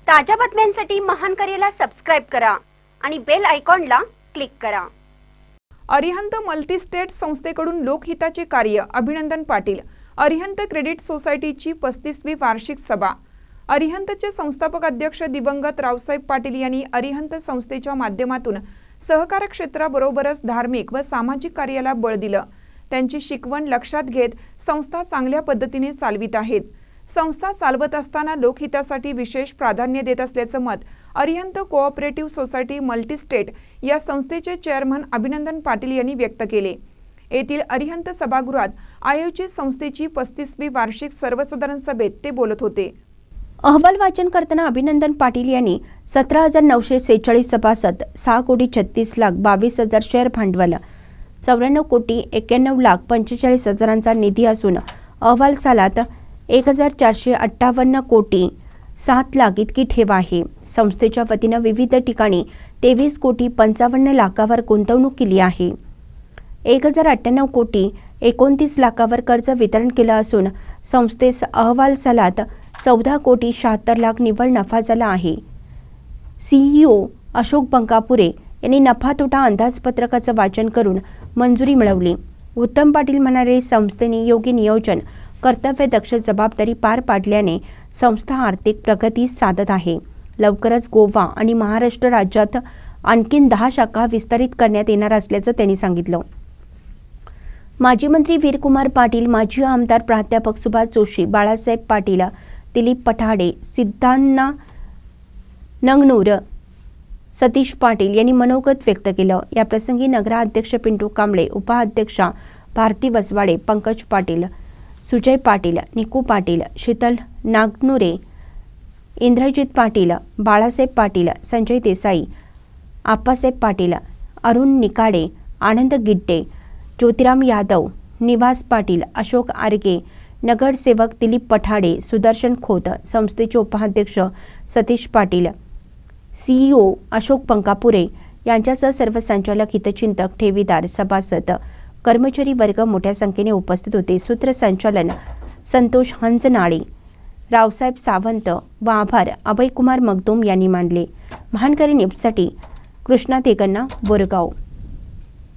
ताज्या बातम्यांसाठी महान करेला सबस्क्राइब करा आणि बेल आयकॉनला क्लिक करा। अरिहंत मल्टीस्टेट संस्थेकडून लोकहिताचे कार्य। अभिनंदन पाटील। अरिहंत क्रेडिट सोसायटीची 35वी वार्षिक सभा। अरिहंतचे संस्थापक अध्यक्ष दिवंगत रावसाहेब पाटील यांनी अरिहंत संस्थेच्या माध्यमातून सहकार क्षेत्राबरोबरच धार्मिक व सामाजिक कार्याला बळ दिलं। त्यांची शिकवण लक्षात घेत संस्था चांगल्या पद्धतीने चालवित आहेत। संस्था चालवत असताना लोकहितासाठी विशेष प्राधान्य देत असल्याचं मत अरिहंत कोऑपरेटिव्ह सोसायटी मल्टीस्टेट या संस्थेचे चेअरमन अभिनंदन पाटील यांनी व्यक्त केले। येथील अरिहंत सभागृहात आयोजित संस्थेची 35वी वार्षिक सर्वसाधारण सभेत ते बोलत होते। अहवाल वाचन करताना अभिनंदन पाटील यांनी 17,946 सभासद, 6,36,22,000 शेअर भांडवल, 94,91,45,000 निधी असून अहवाल सालात 1,458 कोटी 7 लाख इतकी ठेव आहे। संस्थेच्या वतीनं विविध ठिकाणी 23 कोटी 55 लाखावर गुंतवणूक केली आहे। 1,098 कोटी 29 लाखावर कर्ज वितरण केलं असून संस्थेस अहवाल सालात 14 कोटी 76 लाख निव्वळ नफा झाला आहे। CEO अशोक बंकापुरे यांनी नफा तोटा अंदाजपत्रकाचं वाचन करून मंजुरी मिळवली। उत्तम पाटील म्हणाले, संस्थेने योग्य नियोजन, कर्तव्यदक्ष जबाबदारी पार पाडल्याने संस्था आर्थिक प्रगती साधत आहे। लवकरच गोवा आणि महाराष्ट्र राज्यात आणखीन 10 शाखा विस्तारित करण्यात येणार असल्याचं त्यांनी सांगितलं। माजी मंत्री वीरकुमार पाटील, माजी आमदार प्राध्यापक सुभाष जोशी, बाळासाहेब पाटील, दिलीप पठाडे, सिद्धांना नंगनूर, सतीश पाटील यांनी मनोगत व्यक्त केलं। या प्रसंगी नगराध्यक्ष पिंटू कांबळे, उपाध्यक्षा भारती वसवाडे, पंकज पाटील, सुजय पाटील, निकू पाटील, शीतल नागनुरे, इंद्रजित पाटील, बाळासाहेब पाटील, संजय देसाई, आप्पासाहेब पाटील, अरुण निकाडे, आनंद गिड्डे, ज्योतिराम यादव, निवास पाटील, अशोक आरगे, नगरसेवक दिलीप पठाडे, सुदर्शन खोत, संस्थेचे उपाध्यक्ष सतीश पाटील, CEO अशोक बंकापुरे यांच्यासह सर्व संचालक, हितचिंतक, ठेवीदार, सभासद, कर्मचारी वर्ग मोठ्या संख्येने उपस्थित होते। सूत्रसंचालन संतोष हंजनाळे, रावसाहेब सावंत व आभार अभयकुमार मगदूम यांनी मानले। महानकरी न्यूजसाठी कृष्णा देगण्णा, बोरगाव।